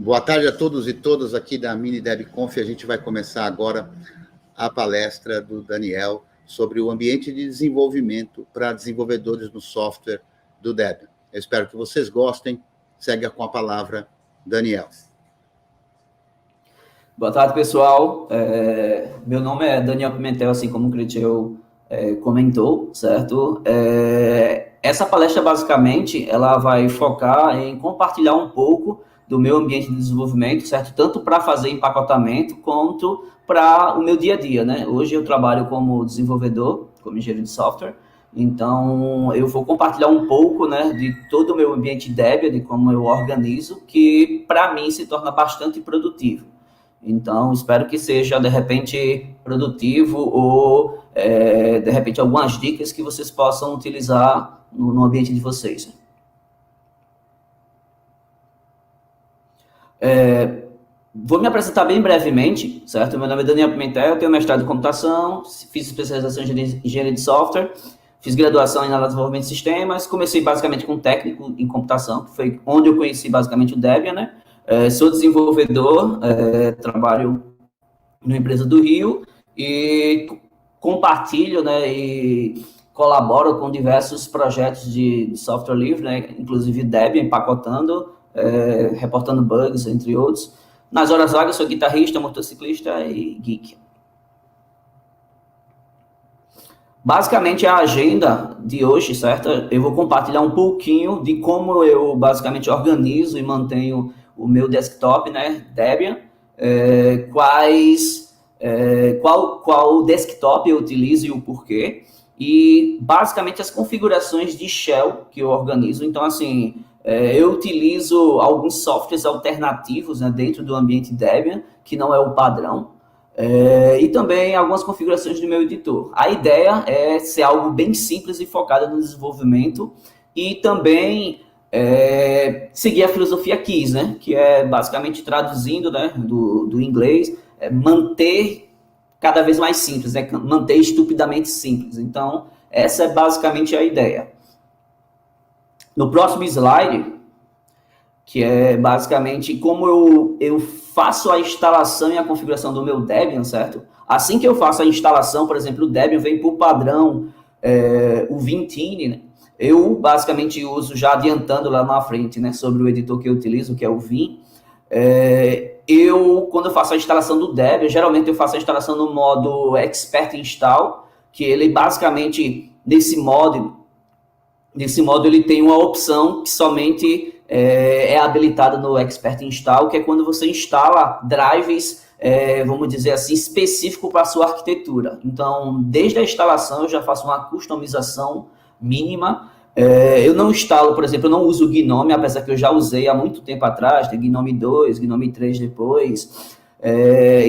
Boa tarde a todos e todas aqui da Mini DebConf. A gente vai começar agora a palestra do Daniel sobre o ambiente de desenvolvimento para desenvolvedores no software do Debian. Eu espero que vocês gostem. Segue com a palavra, Daniel. Boa tarde, pessoal. Meu nome é Daniel Pimentel, assim como o Cleiton comentou, certo? Essa palestra, basicamente, ela vai focar em compartilhar um pouco do meu ambiente de desenvolvimento, certo? Tanto para fazer empacotamento, quanto para o meu dia a dia, né? Hoje eu trabalho como desenvolvedor, como engenheiro de software, então eu vou compartilhar um pouco, né, de todo o meu ambiente Debian, de como eu organizo, que para mim se torna bastante produtivo. Então, espero que seja, de repente, produtivo ou, de repente, algumas dicas que vocês possam utilizar no ambiente de vocês. Vou me apresentar bem brevemente, certo? Meu nome é Daniel Pimentel, eu tenho mestrado em computação, fiz especialização em engenharia de software, fiz graduação em análise de desenvolvimento de sistemas, comecei basicamente com técnico em computação, que foi onde eu conheci basicamente o Debian, né? Sou desenvolvedor, trabalho numa empresa do Rio e compartilho, né, e colaboro com diversos projetos de software livre, né, inclusive Debian, empacotando, reportando bugs, entre outros. Nas horas vagas, sou guitarrista, motociclista e geek. Basicamente, a agenda de hoje, certo? Eu vou compartilhar um pouquinho de como eu basicamente organizo e mantenho o meu desktop, né, Debian, qual desktop eu utilizo e o porquê, e basicamente as configurações de shell que eu organizo. Então, assim, eu utilizo alguns softwares alternativos, né, dentro do ambiente Debian, que não é o padrão, e também algumas configurações do meu editor. A ideia é ser algo bem simples e focado no desenvolvimento e também seguir a filosofia KEYS, né? Que é basicamente traduzindo, né, do inglês, manter cada vez mais simples, né? Manter estupidamente simples. Então, essa é basicamente a ideia. No próximo slide, que é basicamente como eu faço a instalação e a configuração do meu Debian, certo? Assim que eu faço a instalação, por exemplo, o Debian vem por padrão o Vintine, né? Eu basicamente uso, já adiantando lá na frente, né, sobre o editor que eu utilizo, que é o Vim. Quando eu faço a instalação do Debian, geralmente eu faço a instalação no modo Expert Install, que ele basicamente, nesse modo ele tem uma opção que somente é habilitada no Expert Install, que é quando você instala drives, vamos dizer assim, específico para a sua arquitetura. Então, desde a instalação, eu já faço uma customização mínima. Eu não instalo, por exemplo, eu não uso o Gnome, apesar que eu já usei há muito tempo atrás, tem Gnome 2, Gnome 3 depois.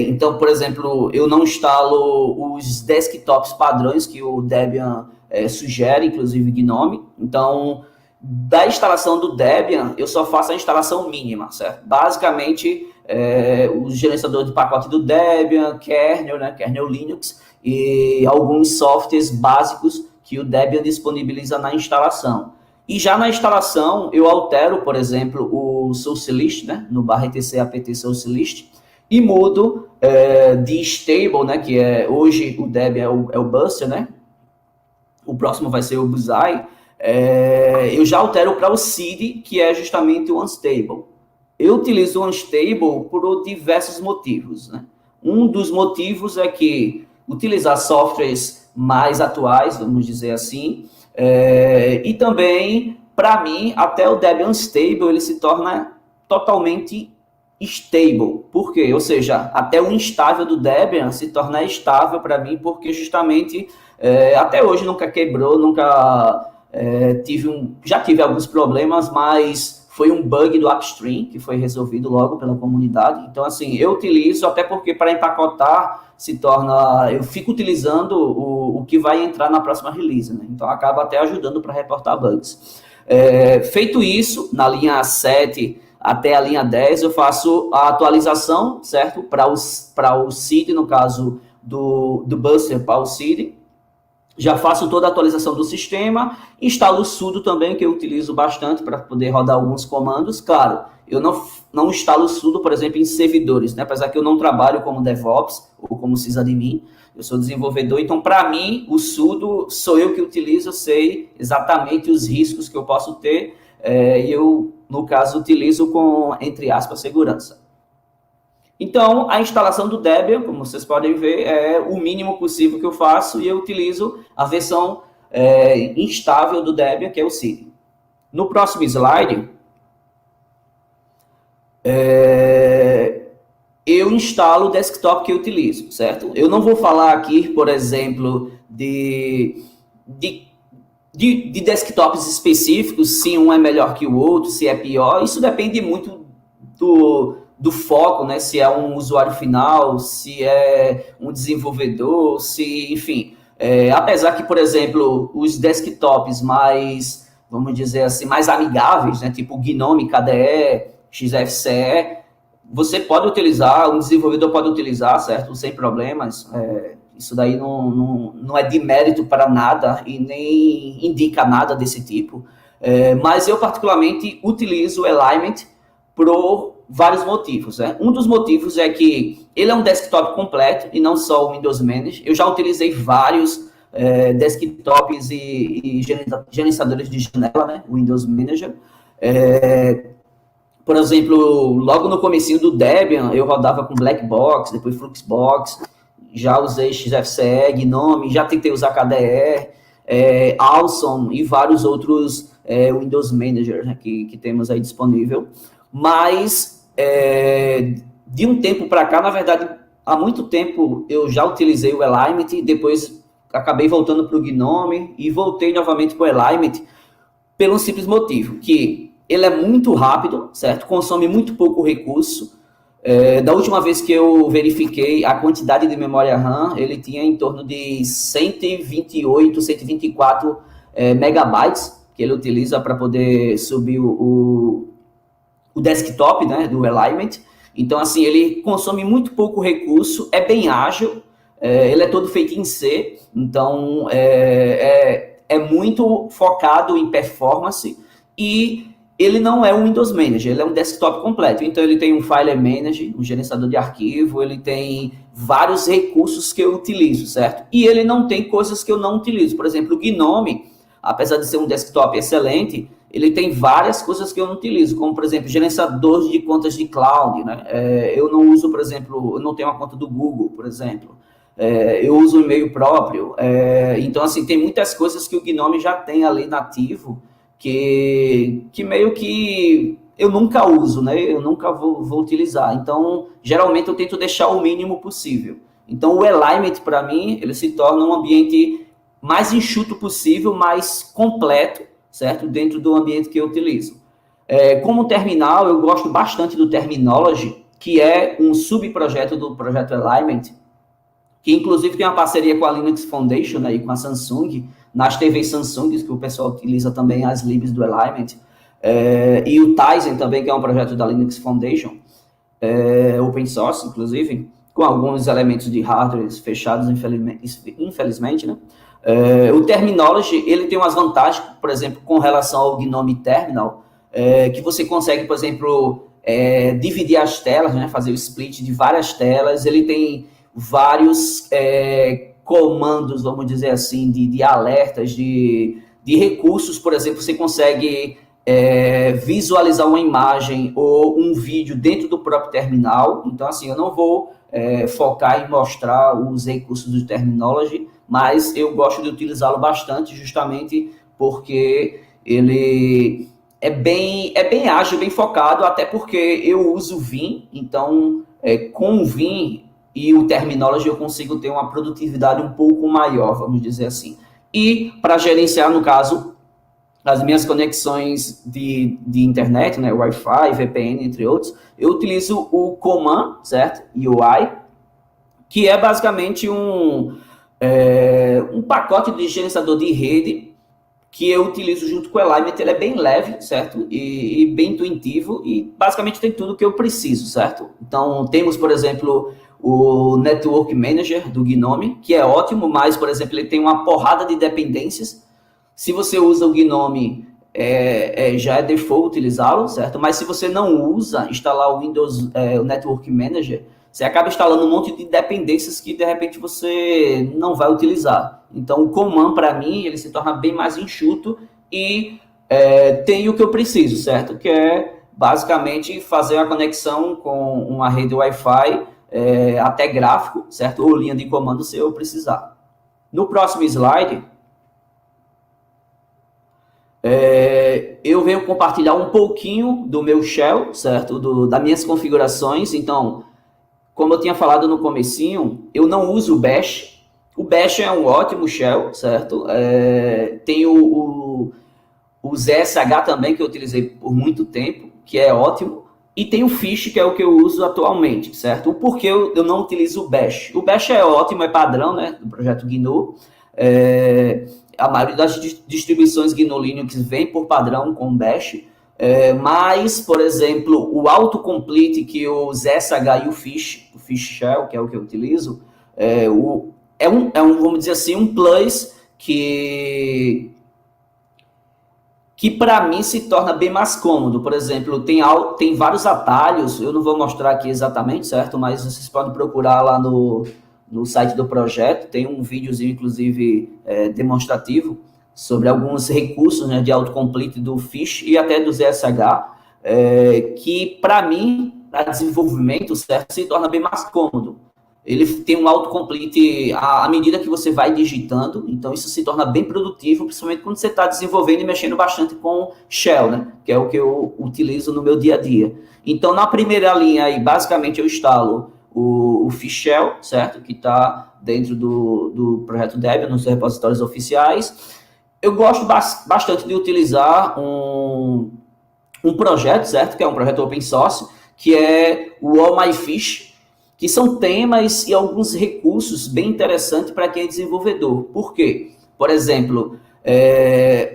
Então, por exemplo, eu não instalo os desktops padrões que o Debian sugere, inclusive Gnome. Então, da instalação do Debian, eu só faço a instalação mínima, certo? Basicamente, o gerenciador de pacote do Debian, kernel, né, kernel Linux, e alguns softwares básicos que o Debian disponibiliza na instalação. E já na instalação, eu altero, por exemplo, o source list, né, no /etc apt source list, e mudo de stable, né, que hoje o Debian é o Buster, né, o próximo vai ser o Bullseye. Eu já altero para o seed, que é justamente o unstable. Eu utilizo o unstable por diversos motivos, né? Um dos motivos é que utilizar softwares mais atuais, vamos dizer assim, e também, para mim, até o Debian Unstable, ele se torna totalmente stable. Por quê? Ou seja, até o instável do Debian se torna estável para mim, porque justamente até hoje nunca quebrou, nunca já tive alguns problemas, mas foi um bug do upstream que foi resolvido logo pela comunidade. Então, assim, eu utilizo até porque para empacotar eu fico utilizando o que vai entrar na próxima release, né? Então acaba até ajudando para reportar bugs. Feito isso, na linha 7 até a linha 10, eu faço a atualização, certo? Para o seed, no caso do Buster para o seed. já faço toda a atualização do sistema, instalo o sudo também, que eu utilizo bastante para poder rodar alguns comandos. Claro, eu não instalo o sudo, por exemplo, em servidores, né? Apesar que eu não trabalho como DevOps ou como sysadmin, eu sou desenvolvedor, então para mim o sudo sou eu que utilizo, eu sei exatamente os riscos que eu posso ter, e eu, no caso, utilizo com, entre aspas, segurança. Então, a instalação do Debian, como vocês podem ver, é o mínimo possível que eu faço e eu utilizo a versão instável do Debian, que é o SID. No próximo slide, eu instalo o desktop que eu utilizo, certo? Eu não vou falar aqui, por exemplo, de desktops específicos, se um é melhor que o outro, se é pior. Isso depende muito do foco, né? Se é um usuário final, se é um desenvolvedor, se, enfim. Apesar que, por exemplo, os desktops mais, vamos dizer assim, mais amigáveis, né? Tipo GNOME, KDE, XFCE, você pode utilizar, um desenvolvedor pode utilizar, certo? Sem problemas. Isso daí não é de mérito para nada e nem indica nada desse tipo. Mas eu, particularmente, utilizo o Alignment por vários motivos, né? Um dos motivos é que ele é um desktop completo e não só o Windows Manager. Eu já utilizei vários desktops e gerenciadores de janela, né? Windows Manager. Por exemplo, logo no comecinho do Debian, eu rodava com Black Box, depois Fluxbox, já usei XFCE, GNOME, já tentei usar KDE, Awesome e vários outros Windows Manager, né, que temos aí disponível. Mas, de um tempo para cá, na verdade, há muito tempo eu já utilizei o Alignment, depois acabei voltando para o GNOME e voltei novamente para o Alignment pelo simples motivo que ele é muito rápido, certo? Consome muito pouco recurso. Da última vez que eu verifiquei a quantidade de memória RAM, ele tinha em torno de 128, 124 megabytes que ele utiliza para poder subir o desktop, né, do Alignment. Então, assim, ele consome muito pouco recurso, é bem ágil, ele é todo feito em C, então é muito focado em performance e ele não é um Windows Manager, ele é um desktop completo. Então, ele tem um File Manager, um gerenciador de arquivo, ele tem vários recursos que eu utilizo, certo? E ele não tem coisas que eu não utilizo. Por exemplo, o GNOME, apesar de ser um desktop excelente, ele tem várias coisas que eu não utilizo, como, por exemplo, gerenciador de contas de cloud, né? Eu não uso, por exemplo, eu não tenho uma conta do Google, por exemplo. Eu uso o e-mail próprio. Então, assim, tem muitas coisas que o GNOME já tem ali nativo, que meio que eu nunca uso, né? Eu nunca vou utilizar. Então, geralmente eu tento deixar o mínimo possível. Então, o Alignment, para mim, ele se torna um ambiente mais enxuto possível, mais completo, certo? Dentro do ambiente que eu utilizo. Como terminal, eu gosto bastante do Terminology, que é um subprojeto do projeto Alignment, que inclusive tem uma parceria com a Linux Foundation, né, e com a Samsung, nas TVs Samsung, que o pessoal utiliza também as libs do Alignment, e o Tizen também, que é um projeto da Linux Foundation, open source, inclusive, com alguns elementos de hardware fechados, infelizmente, né? O Terminology, ele tem umas vantagens, por exemplo, com relação ao GNOME Terminal, que você consegue, por exemplo, dividir as telas, né, fazer o split de várias telas. Ele tem vários comandos, vamos dizer assim, de alertas, de recursos. Por exemplo, você consegue visualizar uma imagem ou um vídeo dentro do próprio terminal. Então, assim, eu não vou focar em mostrar os recursos do Terminology, mas eu gosto de utilizá-lo bastante, justamente porque ele é bem ágil, bem focado, até porque eu uso Vim. Então, com o Vim e o Terminology eu consigo ter uma produtividade um pouco maior, vamos dizer assim. E para gerenciar, no caso, as minhas conexões de internet, né, Wi-Fi, VPN, entre outros, eu utilizo o Command, certo? UI, que é basicamente um pacote de gerenciador de rede que eu utilizo junto com o Alignment. Ele é bem leve, certo? E bem intuitivo, e basicamente tem tudo que eu preciso, certo? Então, temos, por exemplo, o Network Manager do Gnome, que é ótimo, mas, por exemplo, ele tem uma porrada de dependências. Se você usa o Gnome, já é default utilizá-lo, certo? Mas se você não usa, instalar o Windows, o Network Manager, você acaba instalando um monte de dependências que, de repente, você não vai utilizar. Então, o Command, para mim, ele se torna bem mais enxuto e tem o que eu preciso, certo? Que é, basicamente, fazer a conexão com uma rede Wi-Fi, até gráfico, certo? Ou linha de comando, se eu precisar. No próximo slide, eu venho compartilhar um pouquinho do meu shell, certo? Das minhas configurações. Então, como eu tinha falado no comecinho, eu não uso o Bash. O Bash é um ótimo shell, certo? Tem o ZSH também, que eu utilizei por muito tempo, que é ótimo. E tem o Fish, que é o que eu uso atualmente, certo? O porquê eu não utilizo o Bash. O Bash é ótimo, é padrão, né? Do projeto GNU. A maioria das distribuições GNU Linux vem por padrão com Bash. Mas, por exemplo, o autocomplete que o ZSH e o Fish Shell, que é o que eu utilizo, vamos dizer assim, um plus que para mim se torna bem mais cômodo. Por exemplo, tem vários atalhos, eu não vou mostrar aqui exatamente, certo? Mas vocês podem procurar lá no site do projeto, tem um videozinho, inclusive, demonstrativo, sobre alguns recursos, né, de autocomplete do Fish e até do ZSH, que, para mim, para desenvolvimento, certo, se torna bem mais cômodo. Ele tem um autocomplete à medida que você vai digitando, então isso se torna bem produtivo, principalmente quando você está desenvolvendo e mexendo bastante com Shell, né, que é o que eu utilizo no meu dia a dia. Então, na primeira linha, aí, basicamente, eu instalo o Fish Shell, certo, que está dentro do projeto Debian, nos repositórios oficiais. Eu gosto bastante de utilizar um projeto, certo? Que é um projeto open source, que é o All My Fish, que são temas e alguns recursos bem interessantes para quem é desenvolvedor. Por quê? Por exemplo,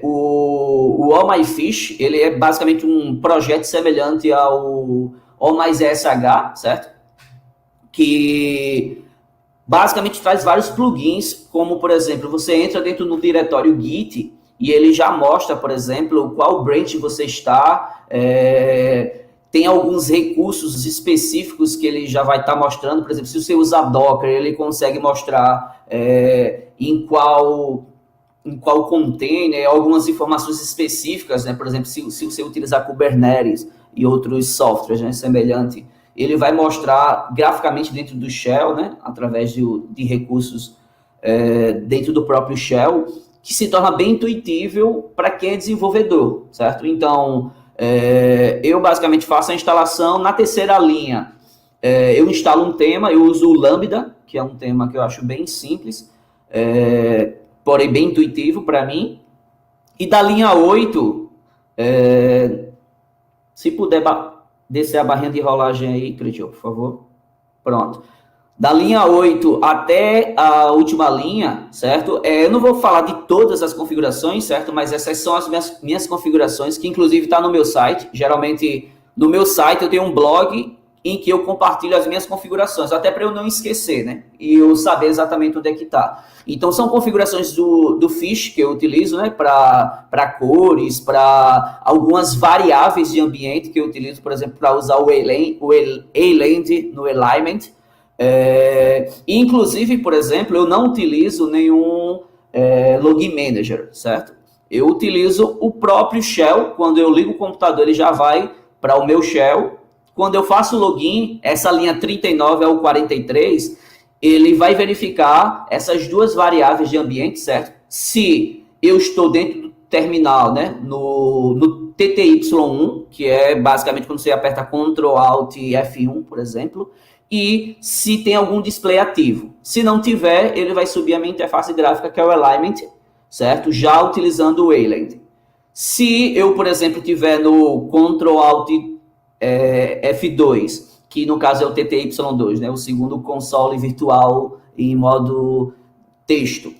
o All My Fish, ele é basicamente um projeto semelhante ao All My ZSH, certo? Que basicamente traz vários plugins, como, por exemplo, você entra dentro do diretório Git e ele já mostra, por exemplo, qual branch você está. Tem alguns recursos específicos que ele já vai estar mostrando. Por exemplo, se você usar Docker, ele consegue mostrar em qual container, algumas informações específicas, né? Por exemplo, se você utilizar Kubernetes e outros softwares, né, semelhantes, ele vai mostrar graficamente dentro do Shell, né, através de recursos dentro do próprio Shell, que se torna bem intuitível para quem é desenvolvedor, certo? Então, eu basicamente faço a instalação. Na terceira linha, eu instalo um tema, eu uso o Lambda, que é um tema que eu acho bem simples, porém bem intuitivo para mim. E da linha 8, se puder descer a barrinha de rolagem aí, Cleiton, por favor. Pronto. Da linha 8 até a última linha, certo? Eu não vou falar de todas as configurações, certo? Mas essas são as minhas configurações, que inclusive está no meu site. Geralmente, no meu site eu tenho um blog em que eu compartilho as minhas configurações, até para eu não esquecer, né? E eu saber exatamente onde é que está. Então, são configurações do Fish que eu utilizo, né? Para cores, para algumas variáveis de ambiente que eu utilizo, por exemplo, para usar o A-Land no Alignment. Inclusive, por exemplo, eu não utilizo nenhum Login Manager, certo? Eu utilizo o próprio Shell. Quando eu ligo o computador, ele já vai para o meu Shell. Quando eu faço o login, essa linha 39 ao 43, ele vai verificar essas duas variáveis de ambiente, certo? Se eu estou dentro do terminal, né, no TTY1, que é basicamente quando você aperta Ctrl Alt F1, por exemplo, e se tem algum display ativo. Se não tiver, ele vai subir a minha interface gráfica, que é o Alignment, certo? Já utilizando o Wayland. Se eu, por exemplo, tiver no Ctrl Alt F2, que no caso é o TTY2, né? O segundo console virtual em modo texto,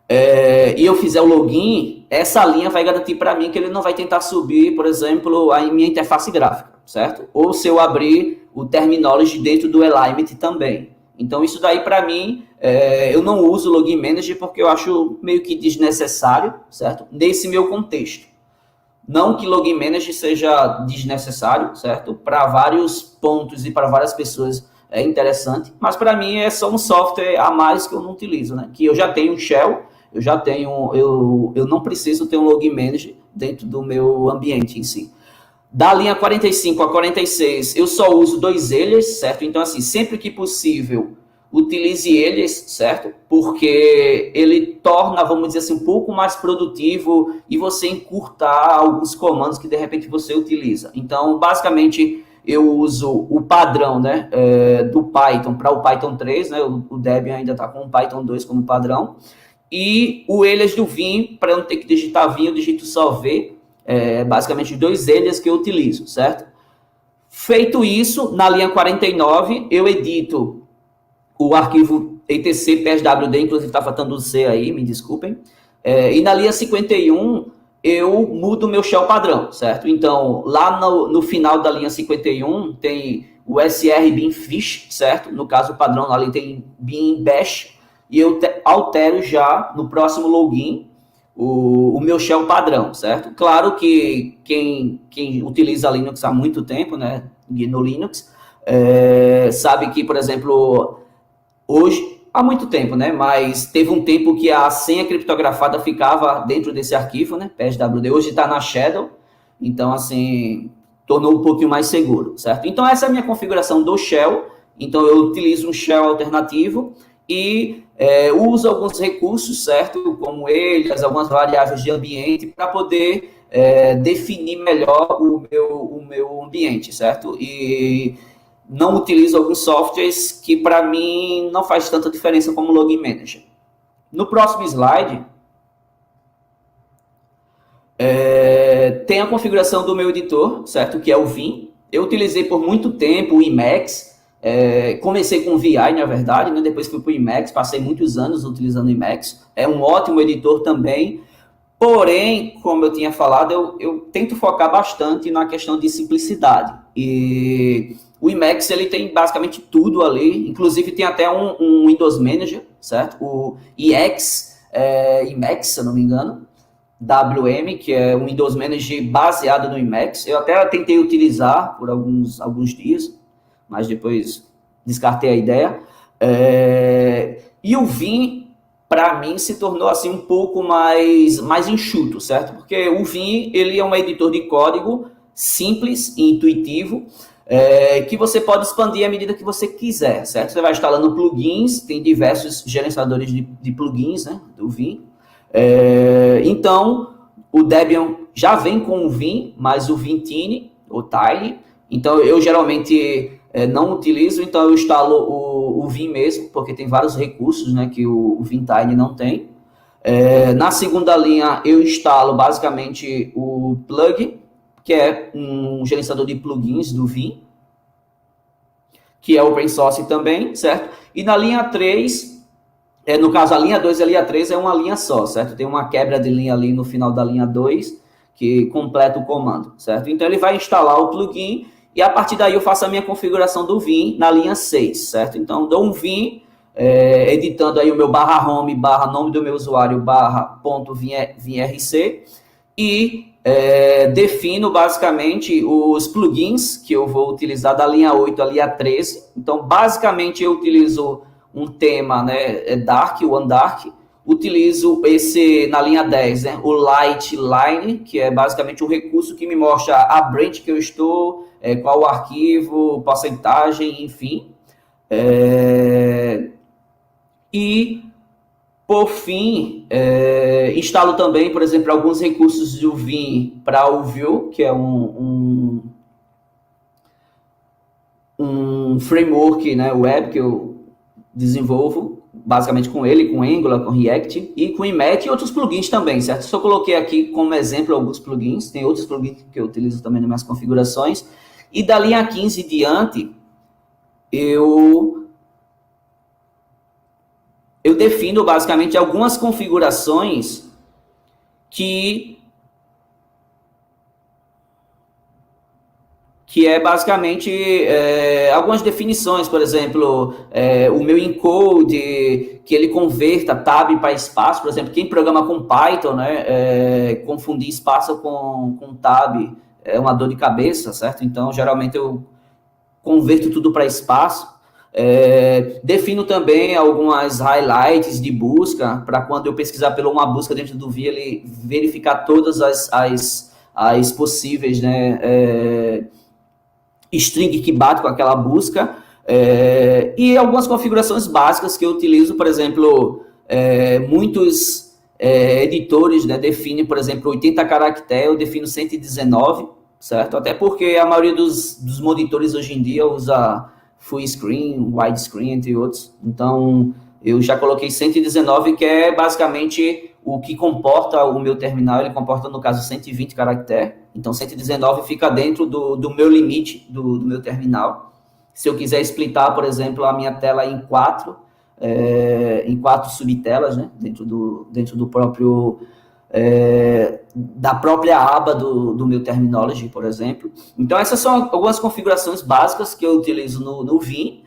e eu fizer o login, essa linha vai garantir para mim que ele não vai tentar subir, por exemplo, a minha interface gráfica, certo? Ou se eu abrir o Terminology dentro do Alignment também. Então, isso daí, para mim, eu não uso o Login Manager porque eu acho meio que desnecessário, certo? Nesse meu contexto. Não que Login Manager seja desnecessário, certo? Para vários pontos e para várias pessoas é interessante, mas para mim é só um software a mais que eu não utilizo, né? Que eu já tenho um Shell, eu não preciso ter um Login Manager dentro do meu ambiente em si. Da linha 45 a 46, eu só uso 2 alias, certo? Então, assim, sempre que possível, utilize eles, certo? Porque ele torna, vamos dizer assim, um pouco mais produtivo e você encurtar alguns comandos que, de repente, você utiliza. Então, basicamente, eu uso o padrão, né, do Python para o Python 3, né? O Debian ainda está com o Python 2 como padrão. E o alias do Vim, para não ter que digitar Vim, eu digito só V. Basicamente 2 alias que eu utilizo, certo? Feito isso, na linha 49, eu edito o arquivo etc pswd, inclusive está faltando o C aí, me desculpem. E na linha 51, eu mudo o meu shell padrão, certo? Então, lá no final da linha 51, tem o SR bin fish, certo? No caso, o padrão ali tem bin bash, e eu altero já no próximo login o meu shell padrão, certo? Claro que quem utiliza Linux há muito tempo, né, no Linux, sabe que, por exemplo, hoje, há muito tempo, né, mas teve um tempo que a senha criptografada ficava dentro desse arquivo, né, PSWD, hoje está na Shadow, então, assim, tornou um pouquinho mais seguro, certo? Então, essa é a minha configuração do shell, então eu utilizo um shell alternativo e uso alguns recursos, certo? Como eles, algumas variáveis de ambiente, para poder definir melhor o meu ambiente, certo? E não utilizo alguns softwares que, para mim, não faz tanta diferença como o Login Manager. No próximo slide, tem a configuração do meu editor, certo? Que é o Vim. Eu utilizei por muito tempo o Emacs. Comecei com o VI, na verdade, né? Depois fui para o Emacs, passei muitos anos utilizando o Emacs. É um ótimo editor também, porém, como eu tinha falado, eu tento focar bastante na questão de simplicidade. E o Emacs, ele tem basicamente tudo ali, inclusive tem até um Windows Manager, certo? O Emacs, se eu não me engano, WM, que é um Windows Manager baseado no Emacs. Eu até tentei utilizar por alguns dias, mas depois descartei a ideia. E o Vim, para mim, se tornou assim um pouco mais enxuto, certo? Porque o Vim, ele é um editor de código simples e intuitivo, que você pode expandir à medida que você quiser, certo? Você vai instalando plugins, tem diversos gerenciadores de plugins, né, do Vim. Então, o Debian já vem com o Vim, mas o Vintine, ou Tiny. Então, eu geralmente não utilizo, então eu instalo o Vim mesmo, porque tem vários recursos, né, que o Vintine não tem. Na segunda linha, eu instalo basicamente o Plug, que é um gerenciador de plugins do Vim, que é open source também, certo? E na linha 3... no caso, a linha 2 e a linha 3 é uma linha só, certo? Tem uma quebra de linha ali no final da linha 2, que completa o comando, certo? Então, ele vai instalar o plugin, e a partir daí eu faço a minha configuração do Vim na linha 6, certo? Então, dou um Vim, editando aí o meu /home, nome do meu usuário, .vinrc, e defino basicamente os plugins que eu vou utilizar da linha 8 à linha 13. Então, basicamente, eu utilizo um tema, né, Dark, o Undark. Utilizo esse na linha 10, né, o Light Line, que é basicamente um recurso que me mostra a branch que eu estou, qual o arquivo, porcentagem, enfim. E, por fim, instalo também, por exemplo, alguns recursos do Vim para o Vue, que é um framework, né, web que eu desenvolvo basicamente com ele, com Angular, com React e com Emacs e outros plugins também, certo? Só coloquei aqui como exemplo alguns plugins, tem outros plugins que eu utilizo também nas minhas configurações. E da linha 15 diante, eu defino basicamente algumas configurações que é basicamente algumas definições, por exemplo, o meu encode, que ele converta tab para espaço, por exemplo, quem programa com Python, né, confundir espaço com tab é uma dor de cabeça, certo? Então, geralmente eu converto tudo para espaço. Defino também algumas highlights de busca, para quando eu pesquisar por uma busca dentro do VIA, ele verificar todas as possíveis, né, string que bate com aquela busca, e algumas configurações básicas que eu utilizo, por exemplo, muitos editores, né, definem, por exemplo, 80 caracteres, eu defino 119, certo? Até porque a maioria dos monitores hoje em dia usa full screen, widescreen, entre outros. Então, eu já coloquei 119, que é basicamente o que comporta o meu terminal. Ele comporta, no caso, 120 caracteres. Então, 119 fica dentro do meu limite do meu terminal. Se eu quiser splitar, por exemplo, a minha tela em quatro subtelas, né, dentro do próprio... da própria aba do meu Terminology, por exemplo. Então, essas são algumas configurações básicas que eu utilizo no Vim,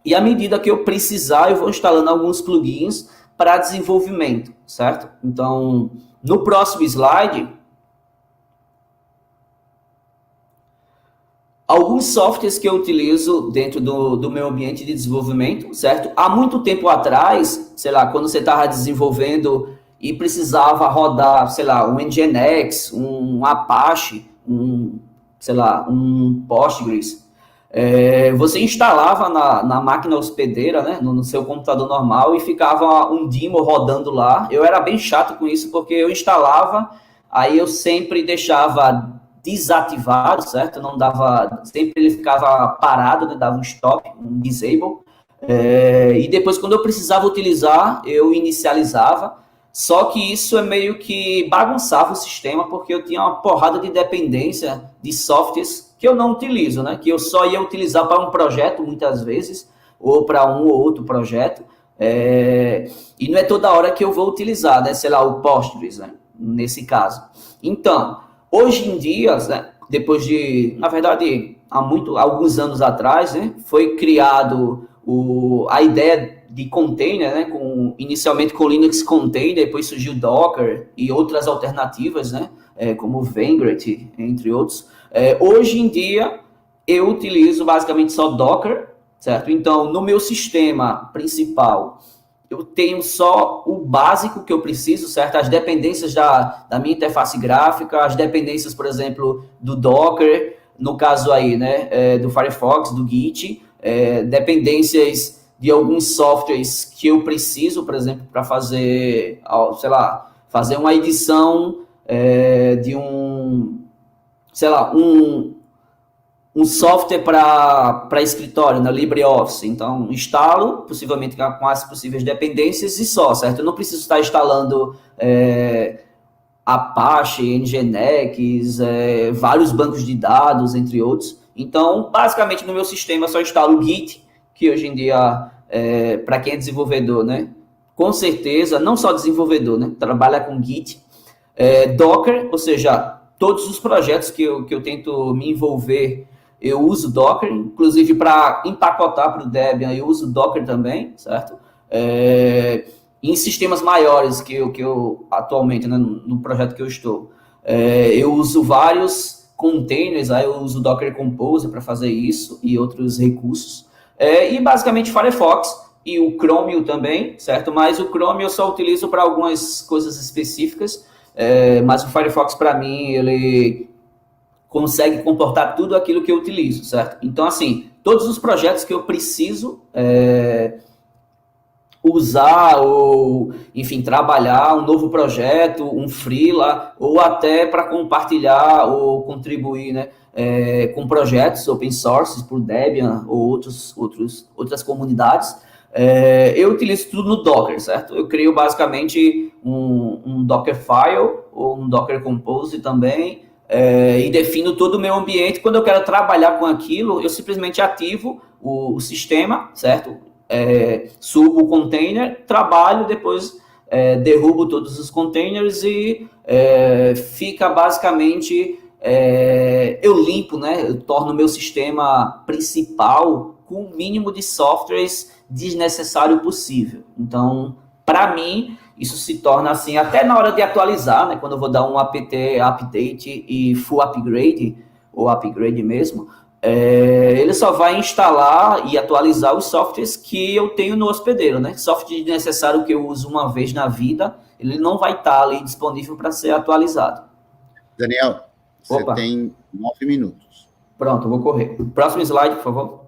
e à medida que eu precisar, eu vou instalando alguns plugins para desenvolvimento, certo? Então, no próximo slide, alguns softwares que eu utilizo dentro do meu ambiente de desenvolvimento, certo? Há muito tempo atrás, sei lá, quando você estava desenvolvendo e precisava rodar, sei lá, um Nginx, um Apache, um Postgres, você instalava na máquina hospedeira, né, no seu computador normal, e ficava um daemon rodando lá. Eu era bem chato com isso, porque eu instalava, aí eu sempre deixava desativado, certo? Não dava, sempre ele ficava parado, né? Dava um stop, um disable, e depois, quando eu precisava utilizar, eu inicializava. Só que isso é meio que bagunçava o sistema, porque eu tinha uma porrada de dependência de softwares que eu não utilizo, né? Que eu só ia utilizar para um projeto, muitas vezes, ou para um ou outro projeto, e não é toda hora que eu vou utilizar, né? Sei lá, o Postgres, né? Nesse caso. Então, hoje em dia, né, depois de, na verdade, alguns anos atrás, né, foi criado a ideia de container, né, inicialmente com Linux Container, depois surgiu Docker e outras alternativas, né, como Vagrant, entre outros. Hoje em dia, eu utilizo basicamente só Docker, certo? Então, no meu sistema principal, eu tenho só o básico que eu preciso, certo? As dependências da minha interface gráfica, as dependências, por exemplo, do Docker, no caso aí, né, do Firefox, do Git, dependências de alguns softwares que eu preciso, por exemplo, para fazer, sei lá, fazer uma edição de um software para escritório, na LibreOffice. Então, instalo, possivelmente com as possíveis dependências e só, certo? Eu não preciso estar instalando Apache, Nginx, vários bancos de dados, entre outros. Então, basicamente, no meu sistema, eu só instalo o Git, que hoje em dia, para quem é desenvolvedor, né? Com certeza, não só desenvolvedor, né? Trabalha com Git. Docker, ou seja, todos os projetos que eu tento me envolver, eu uso Docker, inclusive para empacotar para o Debian, eu uso Docker também, certo? Em sistemas maiores que eu atualmente, né, no projeto que eu estou, eu uso vários containers, aí eu uso Docker Compose para fazer isso e outros recursos. E basicamente Firefox e o Chromium também, certo? Mas o Chromium eu só utilizo para algumas coisas específicas, mas o Firefox, para mim, ele consegue comportar tudo aquilo que eu utilizo, certo? Então, assim, todos os projetos que eu preciso usar ou, enfim, trabalhar um novo projeto, um freela, ou até para compartilhar ou contribuir, né, com projetos open source por Debian ou outras comunidades, eu utilizo tudo no Docker, certo? Eu crio basicamente um Dockerfile ou um Docker Compose também, e defino todo o meu ambiente. Quando eu quero trabalhar com aquilo, eu simplesmente ativo o sistema, certo? Subo o container, trabalho, depois derrubo todos os containers e fica basicamente, eu limpo, né? Eu torno o meu sistema principal com o mínimo de softwares desnecessário possível. Então, para mim, isso se torna assim, até na hora de atualizar, né? Quando eu vou dar um apt update e full upgrade, ou upgrade mesmo, ele só vai instalar e atualizar os softwares que eu tenho no hospedeiro, né? Software necessário que eu uso uma vez na vida, ele não vai estar ali disponível para ser atualizado. Daniel, você tem 9 minutos. Pronto, eu vou correr. Próximo slide, por favor.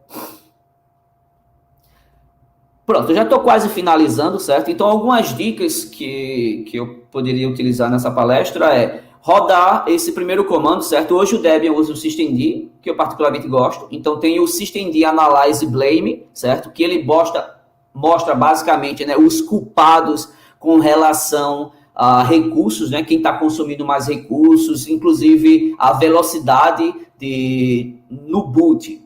Pronto, eu já estou quase finalizando, certo? Então, algumas dicas que eu poderia utilizar nessa palestra é rodar esse primeiro comando, certo? Hoje o Debian usa o systemd, que eu particularmente gosto. Então, tem o systemd analyze blame, certo? Que ele mostra basicamente, né, os culpados com relação a recursos, né? Quem está consumindo mais recursos, inclusive a velocidade no boot.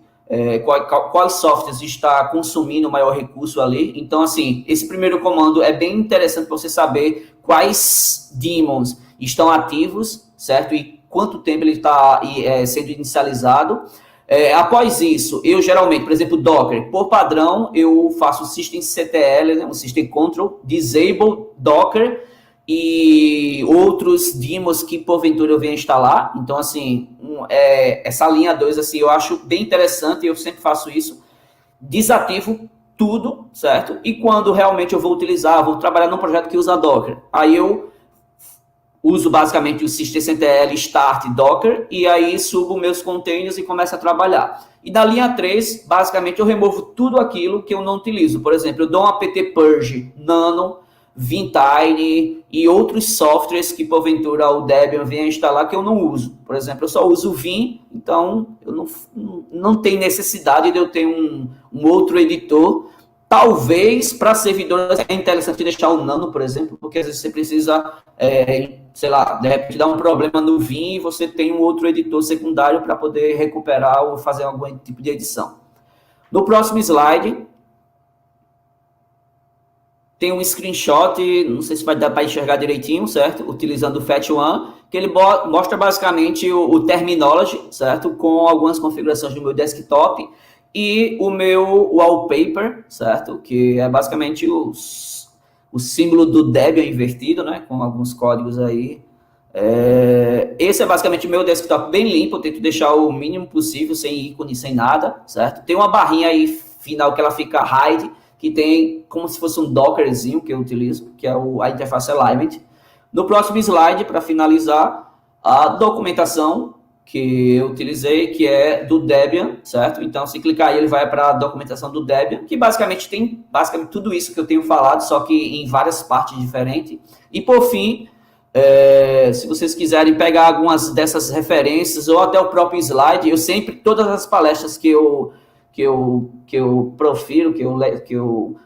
Quais softwares está consumindo maior recurso ali. Então, assim, esse primeiro comando é bem interessante para você saber quais daemons estão ativos, certo? E quanto tempo ele está sendo inicializado. Após isso, eu geralmente, por exemplo, Docker, por padrão, eu faço systemctl, né, um system control, disable Docker e outros daemons que porventura eu venha instalar. Então, assim, essa linha 2, assim, eu acho bem interessante, eu sempre faço isso. Desativo tudo, certo? E quando realmente eu vou utilizar, vou trabalhar num projeto que usa Docker, aí eu uso basicamente o systemctl start Docker e aí subo meus containers e começo a trabalhar. E da linha 3, basicamente eu removo tudo aquilo que eu não utilizo. Por exemplo, eu dou um apt purge nano, Vintine e outros softwares que porventura o Debian venha instalar que eu não uso. Por exemplo, eu só uso o Vim, então eu não tem necessidade de eu ter um outro editor. Talvez para servidores é interessante deixar o Nano, por exemplo, porque às vezes você precisa, sei lá, de repente dar um problema no Vim e você tem um outro editor secundário para poder recuperar ou fazer algum tipo de edição. No próximo slide, tem um screenshot, não sei se vai dar para enxergar direitinho, certo? Utilizando o FAT1, que ele mostra basicamente o terminology, certo? Com algumas configurações do meu desktop e o meu wallpaper, certo? Que é basicamente o símbolo do Debian invertido, né? Com alguns códigos aí. Esse é basicamente o meu desktop bem limpo, eu tento deixar o mínimo possível, sem ícone, sem nada, certo? Tem uma barrinha aí final que ela fica hide, que tem como se fosse um Dockerzinho que eu utilizo, que é a interface alignment. No próximo slide, para finalizar, a documentação que eu utilizei, que é do Debian, certo? Então, se clicar aí, ele vai para a documentação do Debian, que basicamente tem tudo isso que eu tenho falado, só que em várias partes diferentes. E, por fim, se vocês quiserem pegar algumas dessas referências, ou até o próprio slide, eu sempre, todas as palestras que eu profiro, que eu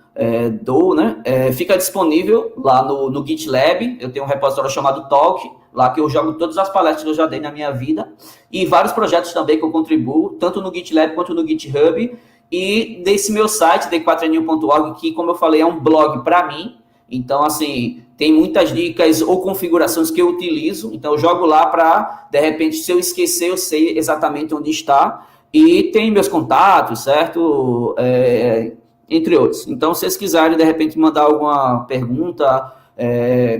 dou, né? Fica disponível lá no GitLab. Eu tenho um repositório chamado Talk, lá que eu jogo todas as palestras que eu já dei na minha vida, e vários projetos também que eu contribuo, tanto no GitLab quanto no GitHub, e nesse meu site, d4new.org, que, como eu falei, é um blog para mim. Então, assim, tem muitas dicas ou configurações que eu utilizo, então eu jogo lá para, de repente, se eu esquecer, eu sei exatamente onde está. E tem meus contatos, certo? Entre outros. Então, se vocês quiserem, de repente, mandar alguma pergunta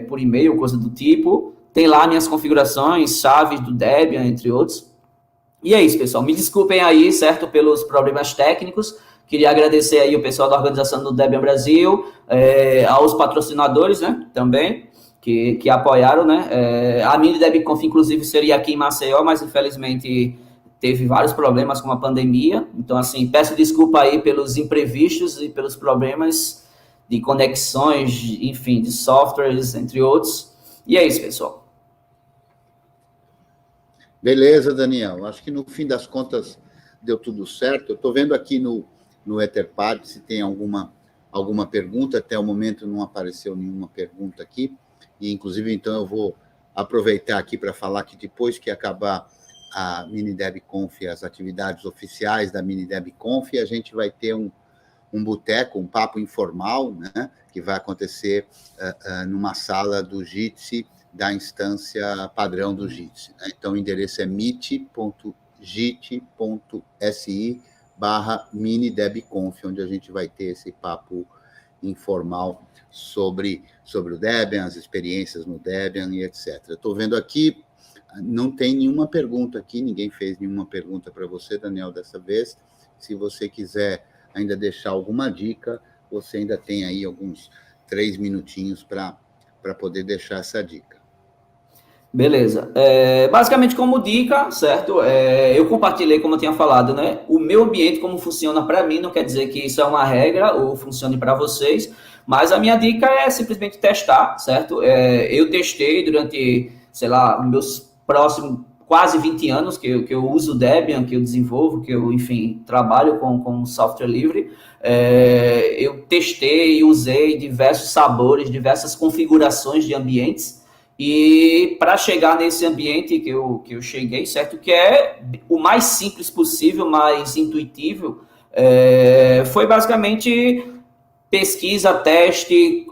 por e-mail, coisa do tipo, tem lá minhas configurações, chaves do Debian, entre outros. E é isso, pessoal. Me desculpem aí, certo, pelos problemas técnicos. Queria agradecer aí o pessoal da organização do Debian Brasil, aos patrocinadores, né, também, que apoiaram, né. A Mini DebConf, inclusive, seria aqui em Maceió, mas, infelizmente, teve vários problemas com a pandemia. Então, assim, peço desculpa aí pelos imprevistos e pelos problemas de conexões, enfim, de softwares, entre outros. E é isso, pessoal. Beleza, Daniel. Acho que, no fim das contas, deu tudo certo. Eu estou vendo aqui no Etherpad se tem alguma pergunta. Até o momento não apareceu nenhuma pergunta aqui. E, inclusive, então, eu vou aproveitar aqui para falar que depois que acabar a Mini DebConf, as atividades oficiais da Mini DebConf, a gente vai ter um boteco, um papo informal, né, que vai acontecer numa sala do Jitsi, da instância padrão do Jitsi. Né? Então, o endereço é meet.jit.si/minidebconf, onde a gente vai ter esse papo informal sobre o Debian, as experiências no Debian e etc. Estou vendo aqui, não tem nenhuma pergunta aqui, ninguém fez nenhuma pergunta para você, Daniel, dessa vez. Se você quiser ainda deixar alguma dica, você ainda tem aí alguns 3 minutinhos para poder deixar essa dica. Beleza. Basicamente, como dica, certo? Eu compartilhei, como eu tinha falado, né? O meu ambiente, como funciona para mim, não quer dizer que isso é uma regra ou funcione para vocês, mas a minha dica é simplesmente testar, certo? Eu testei durante, sei lá, meus próximos quase 20 anos que eu uso Debian, que eu desenvolvo, que eu, enfim, trabalho com software livre. Eu testei e usei diversos sabores, diversas configurações de ambientes. E para chegar nesse ambiente que eu cheguei, certo? Que é o mais simples possível, mais intuitivo, foi basicamente pesquisa, teste,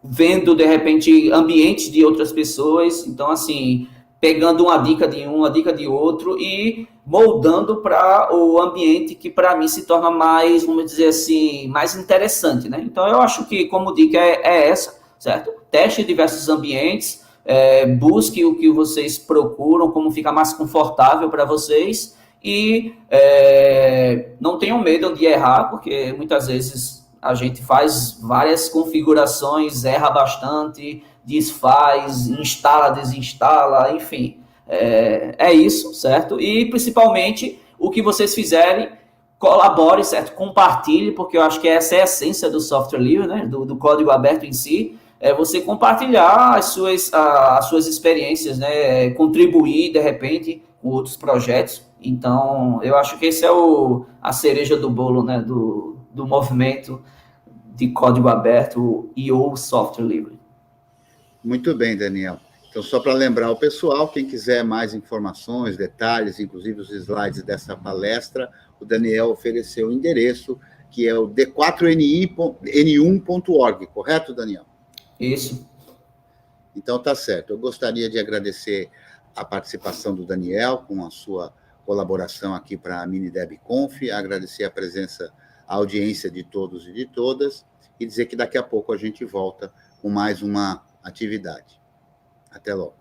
vendo, de repente, ambientes de outras pessoas. Então, assim, pegando uma dica de um, uma dica de outro e moldando para o ambiente que, para mim, se torna mais, vamos dizer assim, mais interessante, né? Então, eu acho que, como dica, é essa, certo? Teste diversos ambientes, busque o que vocês procuram, como fica mais confortável para vocês e não tenham medo de errar, porque muitas vezes a gente faz várias configurações, erra bastante, desfaz, instala, desinstala, enfim. É isso, certo? E principalmente o que vocês fizerem, colabore, certo? Compartilhe, porque eu acho que essa é a essência do software livre, né? Do código aberto em si. É você compartilhar as suas experiências, né? Contribuir, de repente, com outros projetos. Então, eu acho que esse é a cereja do bolo, né? Do movimento de código aberto e ou software livre. Muito bem, Daniel. Então, só para lembrar o pessoal, quem quiser mais informações, detalhes, inclusive os slides dessa palestra, o Daniel ofereceu o endereço, que é o d4ni.n1.org, correto, Daniel? Isso. Então, tá certo. Eu gostaria de agradecer a participação do Daniel com a sua colaboração aqui para a MiniDebConf, agradecer a presença, a audiência de todos e de todas, e dizer que daqui a pouco a gente volta com mais uma atividade. Até logo.